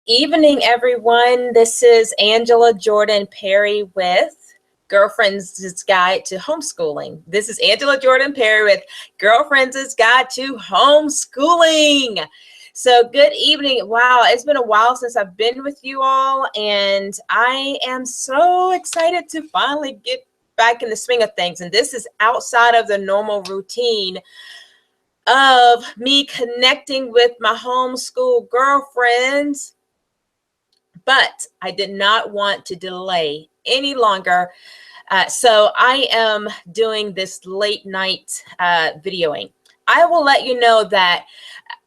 Evening, everyone. This is Angela Jordan Perry with Girlfriend's Guide to Homeschooling. This is Angela Jordan Perry with Girlfriend's Guide to Homeschooling. So good evening. Wow, it's been a while since I've been with you all, and I am so excited to finally get back in the swing of things. And this is outside of the normal routine of me connecting with my homeschool girlfriends. But I did not want to delay any longer. So I am doing this late night videoing. I will let you know that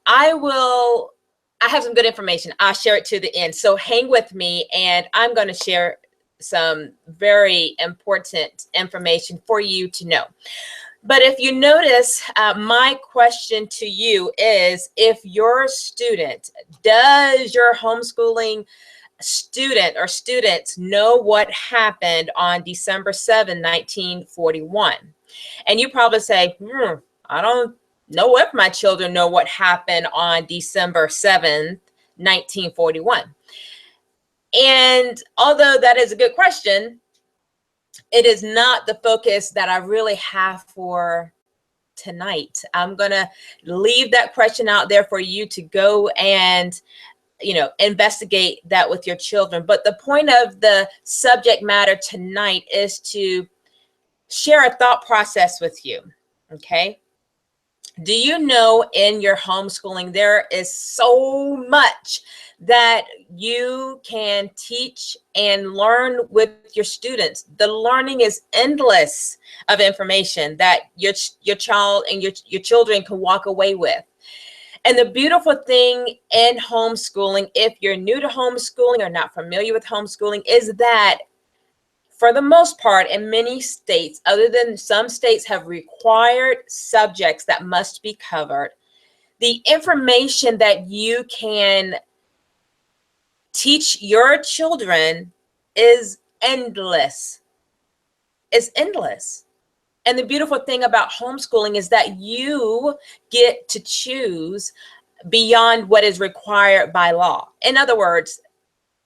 I have some good information. I'll share it to the end. So hang with me, and I'm going to share some very important information for you to know. But if you notice, my question to you is, if your student, does your homeschooling student or students know what happened on December 7, 1941? And you probably say, I don't know if my children know what happened on December 7th, 1941. And although that is a good question, it is not the focus that I really have for tonight. I'm going to leave that question out there for you to go and investigate that with your children. But the point of the subject matter tonight is to share a thought process with you. Okay. Do you know, in your homeschooling, there is so much that you can teach and learn with your students? The learning is endless of information that your child and your children can walk away with. And the beautiful thing in homeschooling, if you're new to homeschooling or not familiar with homeschooling, is that for the most part, in many states, other than some states have required subjects that must be covered, the information that you can teach your children is endless. It's endless. And the beautiful thing about homeschooling is that you get to choose beyond what is required by law. In other words,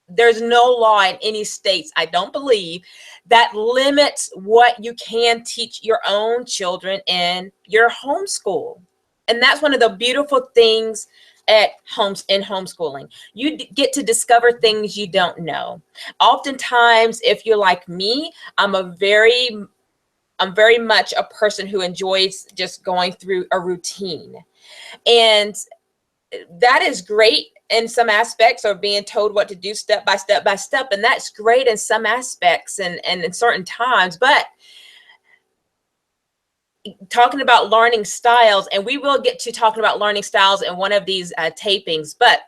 there's no law in any states, I don't believe, that limits what you can teach your own children in your homeschool. And that's one of the beautiful things in homeschooling. You get to discover things you don't know. Oftentimes, if you're like me, I'm very much a person who enjoys just going through a routine. And that is great in some aspects, or being told what to do step by step by step. And that's great in some aspects and in certain times. But talking about learning styles, and we will get to talking about learning styles in one of these tapings, but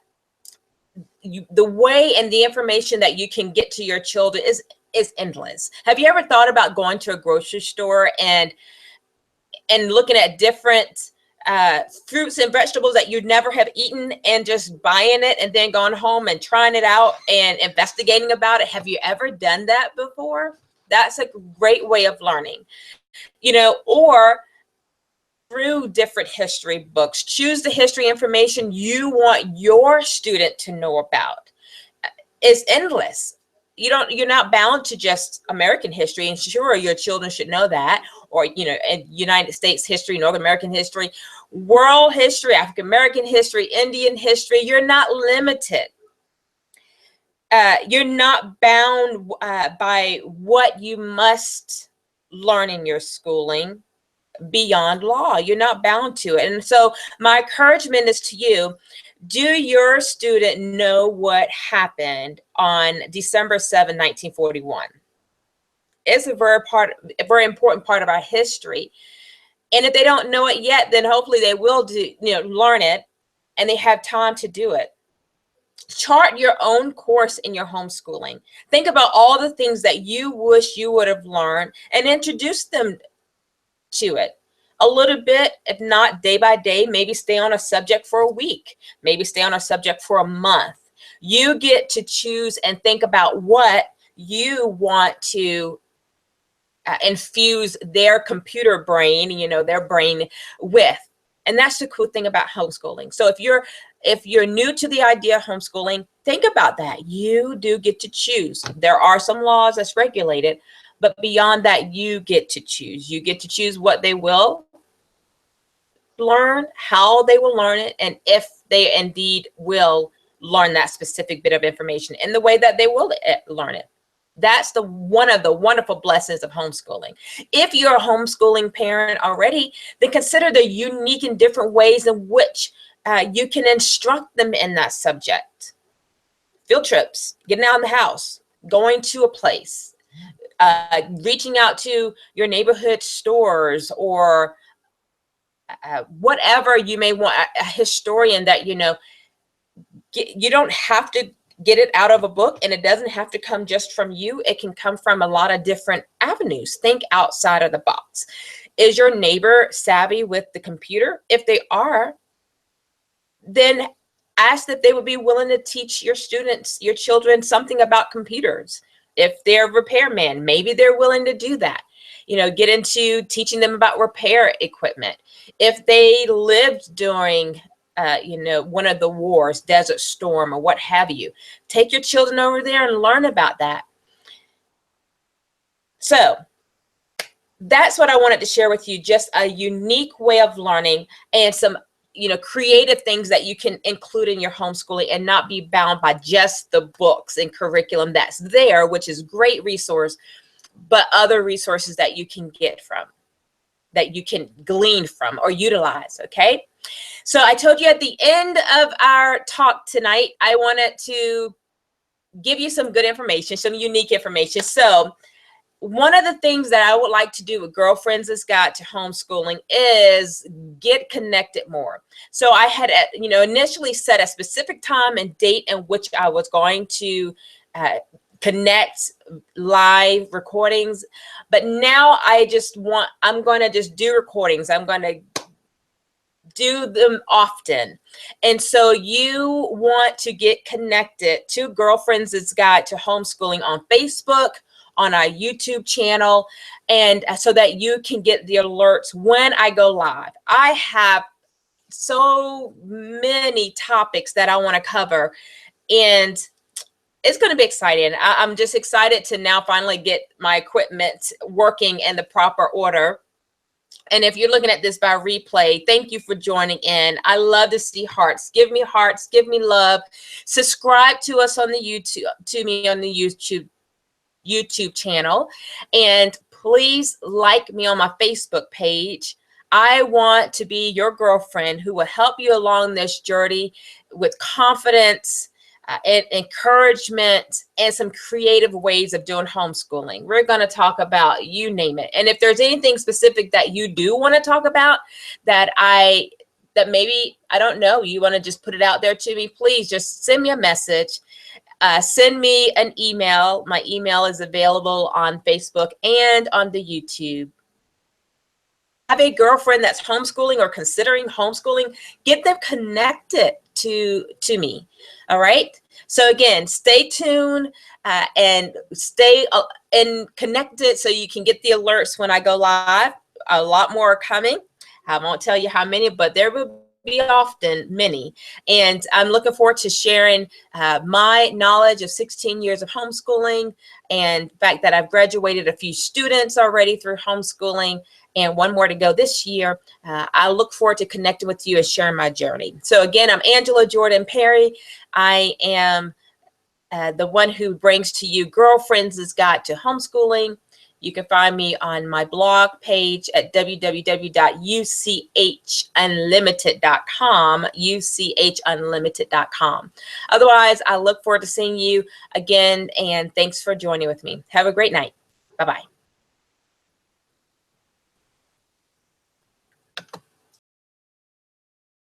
the way and the information that you can get to your children is endless. Have you ever thought about going to a grocery store and looking at different fruits and vegetables that you'd never have eaten, and just buying it and then going home and trying it out and investigating about it? Have you ever done that before? That's a great way of learning, or through different history books. Choose the history information you want your student to know about. It's endless. You're not bound to just American history, and sure, your children should know that, or United States history, North American history, world history, African American history, Indian history. You're not limited. You're not bound by what you must learn in your schooling beyond law. You're not bound to it. And so my encouragement is to you: do your student know what happened on December 7, 1941? It's a very important part of our history. And if they don't know it yet, then hopefully they will learn it, and they have time to do it. Chart your own course in your homeschooling. Think about all the things that you wish you would have learned and introduce them to it a little bit, if not day by day. Maybe stay on a subject for a week, maybe stay on a subject for a month. You get to choose and think about what you want to infuse their computer brain, their brain with. And that's the cool thing about homeschooling. So if you're if you're new to the idea of homeschooling, think about that. You do get to choose. There are some laws that's regulated, but beyond that, you get to choose. You get to choose what they will learn, how they will learn it, and if they indeed will learn that specific bit of information in the way that they will learn it. That's one of the wonderful blessings of homeschooling. If you're a homeschooling parent already, then consider the unique and different ways in which you can instruct them in that subject. Field trips, getting out of the house, going to a place, reaching out to your neighborhood stores, or whatever you may want, a historian that you know. You don't have to get it out of a book, and it doesn't have to come just from you. It can come from a lot of different avenues. Think outside of the box. Is your neighbor savvy with the computer? If they are, then ask that they would be willing to teach your students, your children, something about computers. If they're a repairman, maybe they're willing to do that. You know, get into teaching them about repair equipment. If they lived during you know, one of the wars, Desert Storm, or what have you, take your children over there and learn about that. So that's what I wanted to share with you, just a unique way of learning and some, you know, creative things that you can include in your homeschooling and not be bound by just the books and curriculum that's there, which is great resource, but other resources that you can get from, that you can glean from or utilize. Okay. So I told you at the end of our talk tonight, I wanted to give you some good information, some unique information. So one of the things that I would like to do with Girlfriends' Guide to Homeschooling is get connected more. So I had, you know, initially set a specific time and date in which I was going to connect live recordings, but now I'm going to just do recordings. I'm going to do them often. And so you want to get connected to Girlfriends' Guide to Homeschooling on Facebook, on our YouTube channel, and so that you can get the alerts when I go live. I have so many topics that I want to cover, and it's going to be exciting. I'm just excited to now finally get my equipment working in the proper order. And if you're looking at this by replay, thank you for joining in. I love to see hearts. Give me hearts. Give me love. Subscribe to us on the YouTube channel. And please like me on my Facebook page. I want to be your girlfriend who will help you along this journey with confidence, and encouragement, and some creative ways of doing homeschooling. We're going to talk about, you name it. And if there's anything specific that you do want to talk about that maybe, I don't know, you want to just put it out there to me, please just send me a message. Send me an email. My email is available on Facebook and on the YouTube. Have a girlfriend that's homeschooling or considering homeschooling, get them connected to me. All right. So again, stay tuned and stay connected so you can get the alerts when I go live. A lot more are coming. I won't tell you how many, but there will be often many. And I'm looking forward to sharing my knowledge of 16 years of homeschooling, and the fact that I've graduated a few students already through homeschooling, and one more to go this year. I look forward to connecting with you and sharing my journey. So again, I'm Angela Jordan Perry. I am the one who brings to you Girlfriends' Guide to Homeschooling. You can find me on my blog page at www.uchunlimited.com, uchunlimited.com. Otherwise, I look forward to seeing you again, and thanks for joining with me. Have a great night. Bye-bye.